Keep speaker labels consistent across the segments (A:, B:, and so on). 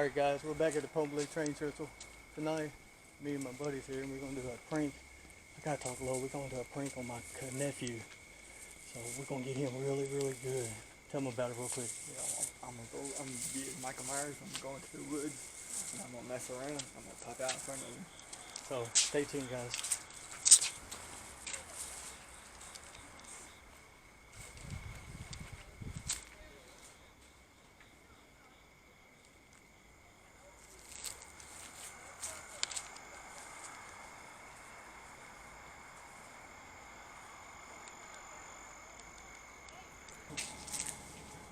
A: Alright guys, we're back at the public train Trestle. Tonight, me and my buddies here, and we're going to do a prank. I gotta talk low. We're going to do a prank on my nephew. So we're going to get him really, really good. Tell him about it real quick.
B: Yeah, I'm gonna be Michael Myers. I'm going to the woods, and I'm gonna mess around. I'm gonna pop out in front of him.
A: So stay tuned, guys.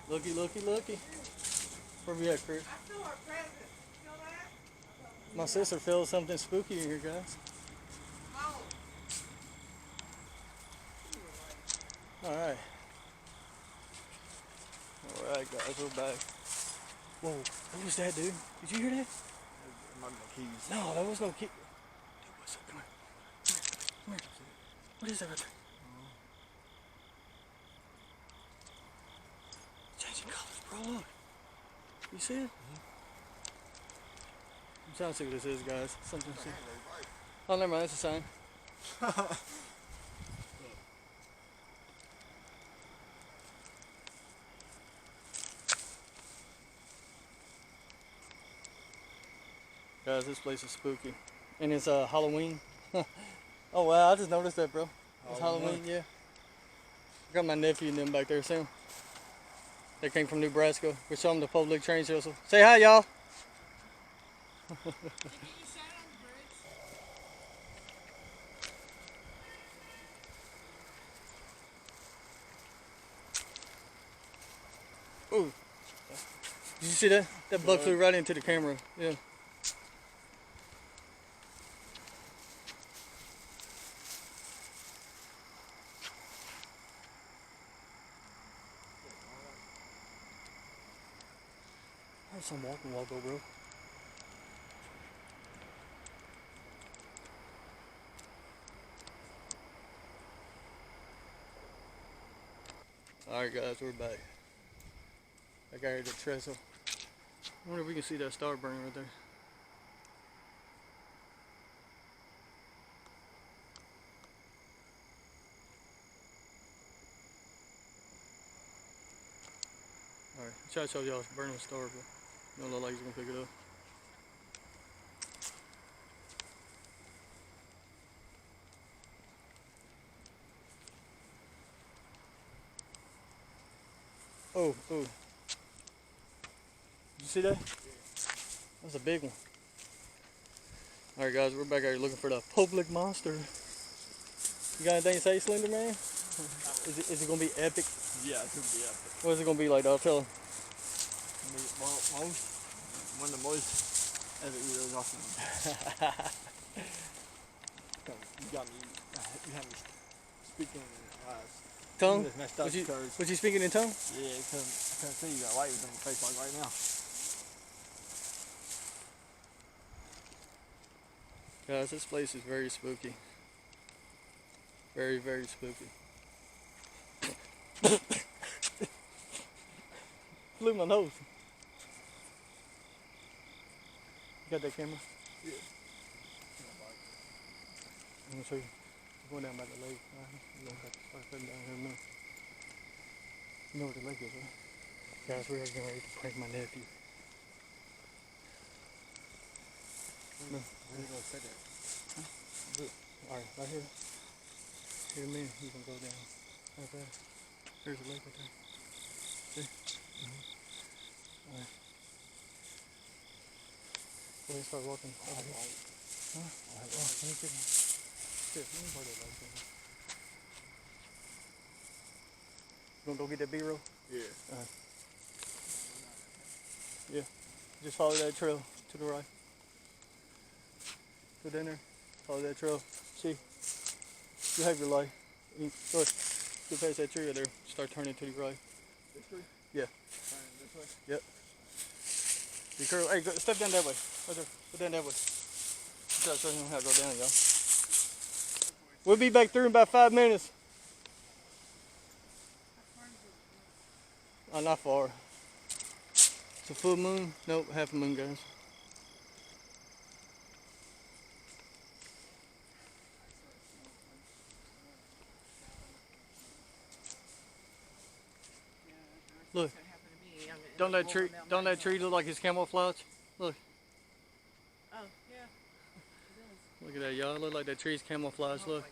A: Looky, looky, looky. Where we at, Chris?
C: I feel our presence. You feel that?
A: My sister feels something spooky in here, guys.
C: Oh.
A: Alright. Alright, guys, we're back. Whoa, what was that, dude? Did you hear that?
B: I'm not gonna keys.
A: No, that was no key. Dude, what's up? Come here. Come here. What is that right there? Changing colors, bro, look. You see it? I'm trying to see what this is, guys. Something. Oh, never mind. It's a sign. Guys, this place is spooky. And it's Halloween. Oh, wow. I just noticed that, bro. It's Halloween, yeah. I got my nephew and them back there. See him? They came from Nebraska. We saw them the public train Trestle. Say hi, y'all. Ooh. Did you see that? That bug flew right into the camera. Yeah. There's some walk over, bro. Alright guys, we're back. I got here at Trestle. I wonder if we can see that star burning right there. Alright, try to show y'all it's burning star, but it don't look like he's gonna pick it up. Oh, oh. Did you see that? That's a big one. Alright guys, we're back out here looking for the public monster. You got anything to say, Slender Man? Is it gonna be epic?
B: Yeah, it's gonna be epic.
A: What is it gonna be like, though? Tell him.
B: Well, one of the most epic videos off of You have me speaking
A: Tongue?
B: messed up
A: Was you speaking in tongue?
B: Yeah, I couldn't see you got light was in your face like right now.
A: Guys, this place is very spooky. Very, very spooky. Blew my nose. You got that camera?
B: Yeah.
A: I'm gonna show you. We're going down by the lake. You don't have to start putting down here now. You know where the lake is, right? Guys, we are getting ready to prank my nephew. No.
B: Where are you gonna set it?
A: Alright, right here. Here in a minute, you can go down. Right there. There's a lake right there. See? Alright. Go ahead and start walking. Huh? Oh, let me get him. Shit, let me hold that light down. You gonna go get that B-roll?
B: Yeah.
A: Yeah. Just follow that trail to the right. Go down there. Follow that trail. See? You have your light. Look. Get past that tree right there. Start turning to the right.
B: This tree?
A: Yeah.
B: Turning this way?
A: Yep. Be careful. Hey, go, step down that way. Right there. Go down that way. Try to show him how to go down, y'all. We'll be back through in about 5 minutes. Oh, not far. It's a full moon. Nope, half a moon, guys. Look, don't that tree look like it's camouflage? Look,
C: Oh, yeah.
A: look at that, y'all. Look like that tree's camouflage. Look.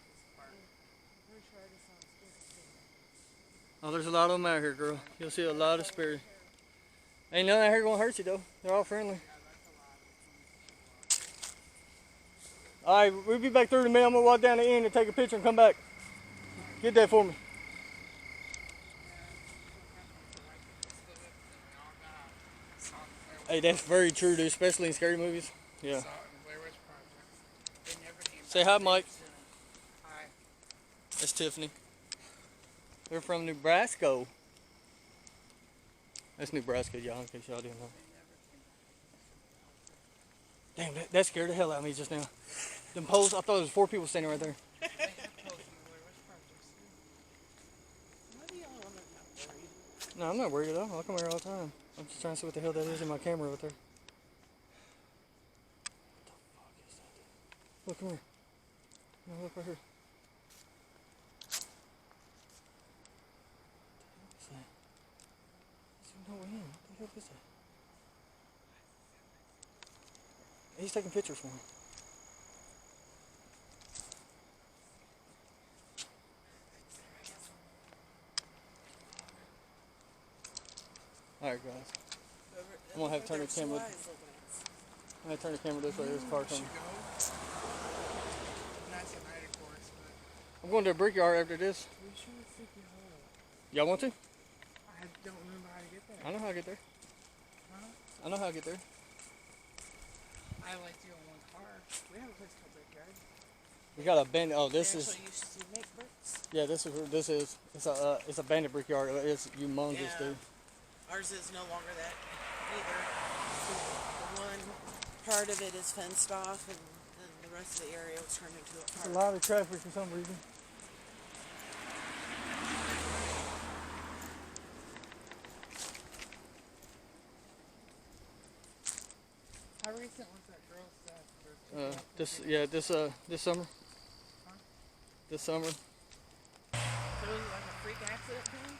A: Oh, there's a lot of them out here, girl. You'll see a lot of spirits. Ain't none out here gonna hurt you though. They're all friendly. All right, we'll be back through in a minute. I'm gonna walk down the end and take a picture and come back. Get that for me. Hey, that's very true, dude, especially in scary movies. Yeah. Say hi, Mike.
C: Hi.
A: That's Tiffany. They're from Nebraska. That's Nebraska, y'all, in case y'all didn't know. Damn, that scared the hell out of me just now. Them poles, I thought there was 4 people standing right there. No, I'm not worried at all. I come here all the time. I'm just trying to see what the hell that is in my camera over there. What the fuck is that? Look, come here. No, look right here. What the hell is that? There's no in. What the hell is that? He's taking pictures for me. Alright, guys. I'm gonna have to turn the camera. I'm gonna turn the camera this way. There's a car coming. I'm going to a brickyard after this. Y'all want to?
C: I don't remember how to get there.
A: I know how to get there.
C: Huh?
A: I know how to get there.
C: I like to go in one car. We have a place called Brickyard.
A: We got a bandit. Oh, this
C: They
A: is.
C: actually used to make bricks.
A: Yeah, this is. This is. It's a bandit brickyard. It's humongous,
C: Yeah.
A: dude.
C: Ours is no longer that either. The one part of it is fenced off, and then the rest of the area was turned into a
A: It's a
C: park.
A: lot of traffic for some reason.
C: How recent was that girl's death?
A: This summer.
C: Huh?
A: This summer.
C: So was it like a freak accident thing?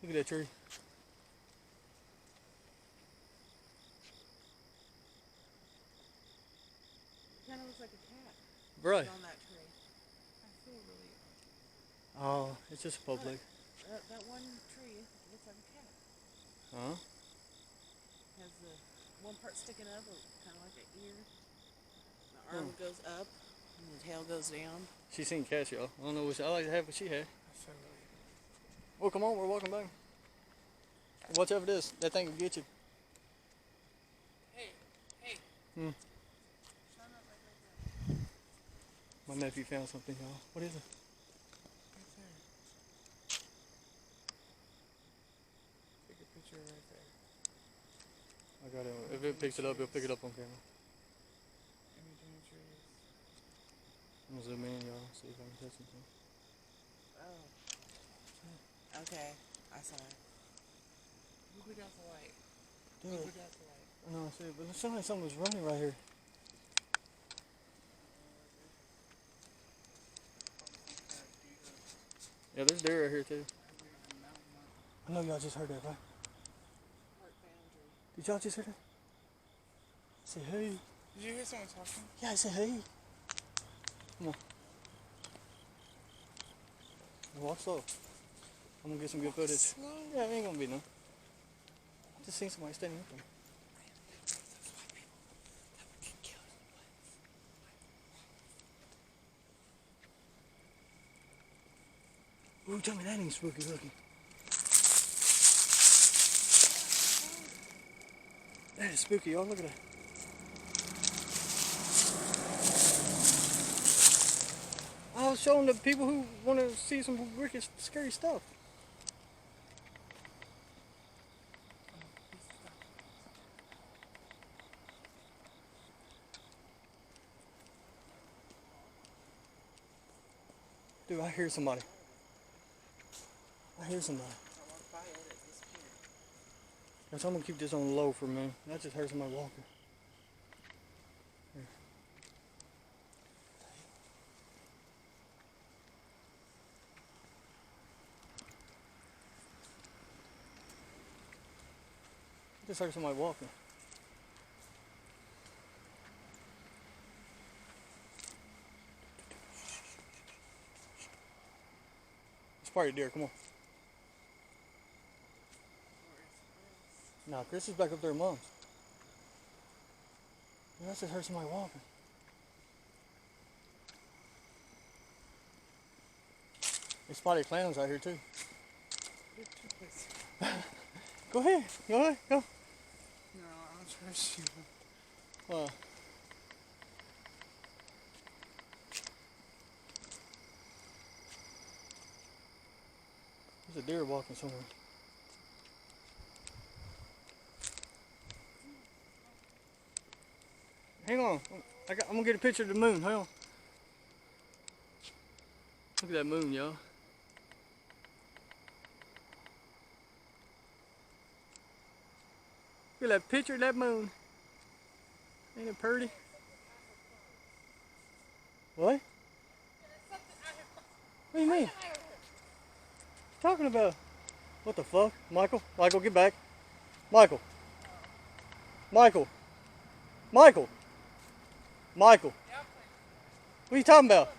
A: Look at that tree.
C: Kind of looks like a cat.
A: Right.
C: On that tree. I feel really.
A: Oh, it's just a public.
C: That one tree looks like a cat.
A: Huh?
C: Has the one part sticking up, kind of like an ear. The arm goes up, and the tail goes down.
A: She seen cats, y'all. I don't know which. I like to have what she had. Well, come on, we're walking back. Watch out for this. That thing will get you.
C: Hey.
A: Hmm.
C: Shine that light right there.
A: My nephew found something, y'all. What is it?
C: Right there. Take a picture right there.
A: I got it. If it picks it up, it'll pick it up on camera.
C: In between the trees.
A: I'm gonna zoom in, y'all. See if I can catch something.
C: Oh. Okay, I saw it. Who put out the light?
A: Dude,
C: Who put out the light?
A: I know I see it, but it sounded like something was running right here. Yeah, there's deer right here too. I know y'all just heard that, right?
C: Park boundary.
A: Did y'all just hear that? Say hey.
C: Did you hear someone talking?
A: Yeah, I said hey. Come on. Walk slow. I'm gonna get some good footage.
C: Slow.
A: Yeah, it ain't gonna be none. I just seen somebody standing up there. Ooh, tell me that ain't spooky looking. That is spooky, y'all. Look at that. I was showing the people who want to see some wicked, scary stuff. Dude, I hear somebody. I hear somebody.
C: I walked by it, it disappeared.
A: Guys, I'm gonna keep this on low for a minute. I just heard somebody walking. Here. I just heard somebody walking. It's probably a deer. Come on. Nah, Chris is back up there, Mom's. I just heard somebody walking. They spotted clowns out here too. Go ahead. Go ahead. Go.
B: No, I don't trust you.
A: There's a deer walking somewhere. Hang on. I'm gonna get a picture of the moon. Hang on. Look at that moon, y'all. Look at that picture of that moon. Ain't it pretty? What? What do you mean? Talking about? What the fuck? Michael? Michael, get back. Michael. Michael. Michael. Michael. What are you talking about?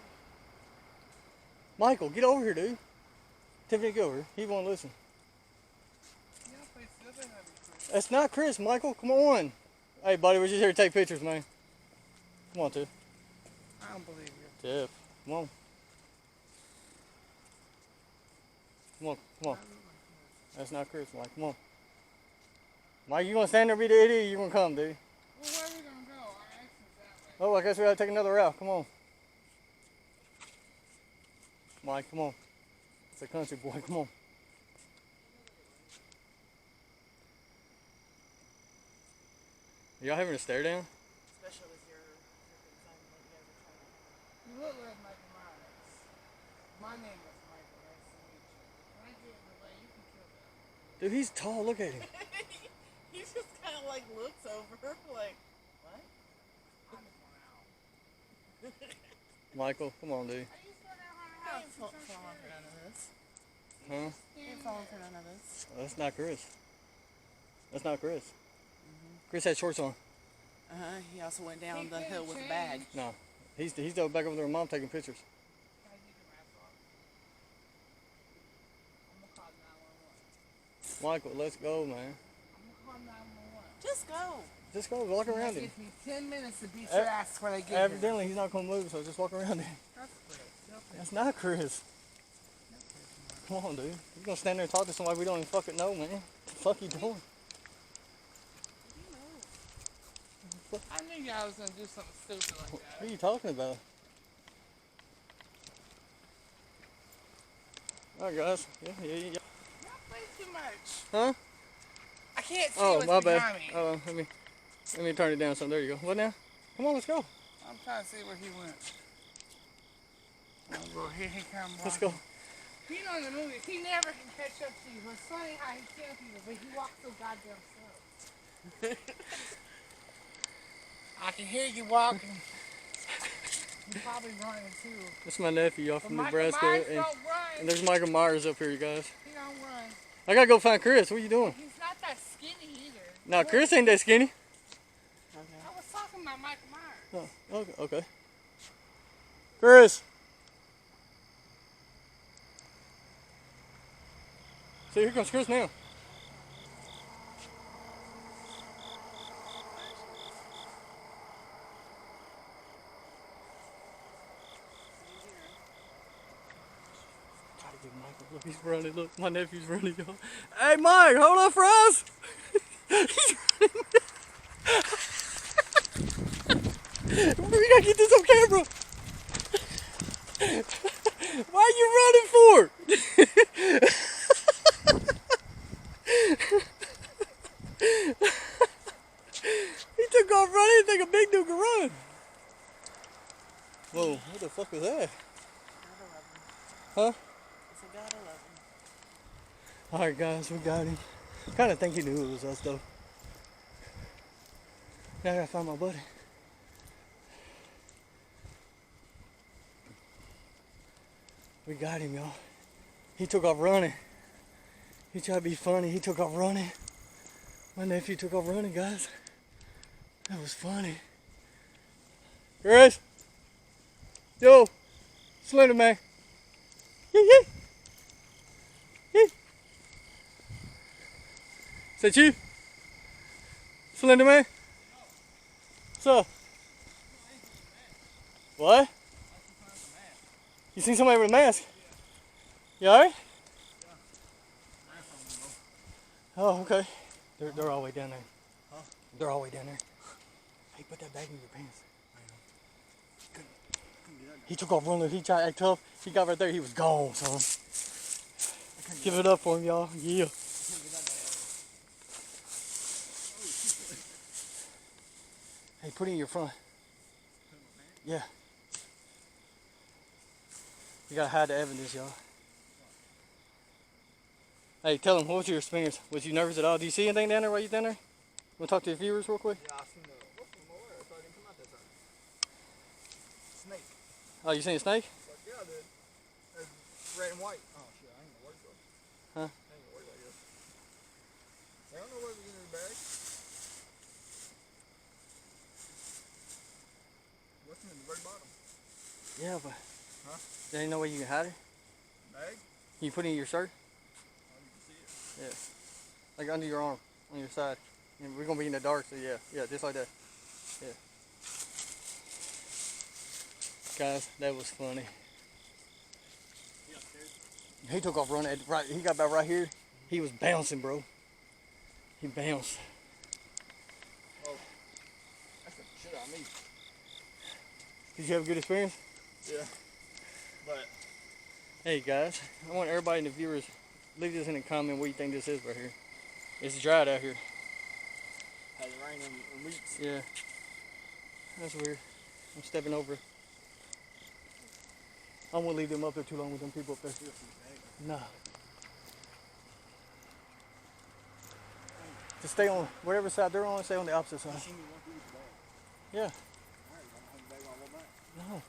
A: Michael, get over here, dude. Tiffany, get over here. He won't listen. That's not Chris, Michael. Come on. Hey, buddy, we're just here to take pictures, man. Come on, Tiff.
B: I don't believe you.
A: Tiff, come on. Come on, come on. That's not Chris, Mike. Come on. Mike, you gonna stand there and be the idiot, or you gonna come, dude?
B: Well, where are we gonna go? Our exit's that way.
A: Oh, I guess we gotta take another route. Come on. Mike, come on. It's a country boy. Come on. Y'all having a stare down?
C: Especially with your freaking thing that you guys are trying to.
B: You look like Michael Myers. My name is Michael. Nice to meet you. When I get in the way, you can kill that.
A: Dude, he's tall. Look at him.
C: He just kind of like looks over, like, what?
B: I just want out.
A: Michael, come on, dude.
B: Are you still down on the
C: I
B: house?
C: ain't falling for none of this.
A: Huh?
C: I ain't falling for none of this.
A: That's not Chris. That's not Chris. Chris had shorts on.
C: He also went down the hill with a bag.
A: No. He's back over there with Mom taking pictures.
B: Can I get your mask off? I'm gonna call 911.
A: Michael, let's go, man.
B: I'm gonna call 911.
C: Just go.
A: Just go, walk around him.
B: It gives me 10 minutes to beat your ass when I get here.
A: Evidently, he's not gonna move, so just walk around him.
B: That's Chris.
A: That's not Chris. Come on, dude. You're gonna stand there and talk to somebody we don't even fucking know, man. What the fuck you doing?
B: I knew y'all was gonna do something stupid like
A: What
B: that.
A: are you talking about? Alright, guys. Yeah.
B: Y'all play too much.
A: Huh?
B: I can't see
A: Oh,
B: what's
A: my
B: behind
A: bad.
B: me.
A: Let me turn it down some. There you go. What now? Come on, let's go.
B: I'm trying to see where he went. Oh, bro, here he comes.
A: Let's go.
B: You know in the movies, he never can catch up to you. It's funny how he kills people, but he walks so goddamn slow. I can hear you walking. He's probably running too.
A: That's my nephew, y'all,
B: But
A: from
B: Michael
A: Nebraska.
B: Myers
A: And
B: don't run.
A: there's Michael Myers up here, you guys.
B: He don't run.
A: I gotta go find Chris. What are you doing?
B: He's not that skinny either.
A: Nah, Chris ain't that skinny.
C: Okay.
B: I was talking about Michael Myers.
A: Oh, okay. Chris. See, here comes Chris now. Try to get Michael. Look, he's running. Look, my nephew's running, y'all. Hey, Mike, hold up for us. He's running. We gotta get this on camera. Why are you running for? He took off running. He think a big dude can run. Whoa, what the fuck was that?
C: God 11.
A: Huh?
C: It's a God 11.
A: Alright guys, we got him. Kinda think he knew it was us though. Now I gotta find my buddy. We got him, y'all. He took off running. He tried to be funny. He took off running. My nephew took off running, guys. That was funny. Chris! Yo! Slender man! Yee yee! Yee! Is that you? Slender man? What's up? What? You seen somebody with a mask? You alright? Oh, okay. They're all the way down there.
B: Huh?
A: They're all the way down there. Hey, put that bag in your pants. He took off running. He tried to act tough. He got right there. He was gone, son. Give it up for him, y'all. Yeah. Hey, put it in your front. Yeah. You gotta hide the evidence, y'all. Hey, tell them, what was your experience? Was you nervous at all? Do you see anything down there while you're down there? Want to talk to the viewers real quick?
B: Yeah, I seen the. What's the more? I thought it didn't come out that time. Snake.
A: Oh, you seen a snake?
B: But yeah, I did. It's red and white. Oh shit, I ain't gonna work though.
A: Huh?
B: I ain't gonna work like this. I don't know what was in his bag. What's in the very bottom?
A: Yeah, but
B: Huh?
A: there ain't no way you can hide it.
B: Bag?
A: Can you put it in your shirt?
B: Oh, you can see it.
A: Yeah. Like under your arm, on your side. And we're gonna be in the dark, so yeah, just like that. Yeah. Guys, that was funny. He took off running. Right, he got about right here. He was bouncing, bro. He bounced.
B: Oh, that's the shit out of me.
A: Did you have a good experience?
B: Yeah. But
A: Hey guys, I want everybody in the viewers, leave this in the comment what you think this is right here. It's dried out here.
B: hasn't rained in weeks.
A: Yeah. That's weird. I'm stepping over. I won't leave them up there too long with them people up there. Nah. To stay on whatever side they're on, stay on the opposite side.
B: You seen me walk through with the bag.
A: Yeah.
B: Alright, I'm gonna have the bag on my back.
A: No.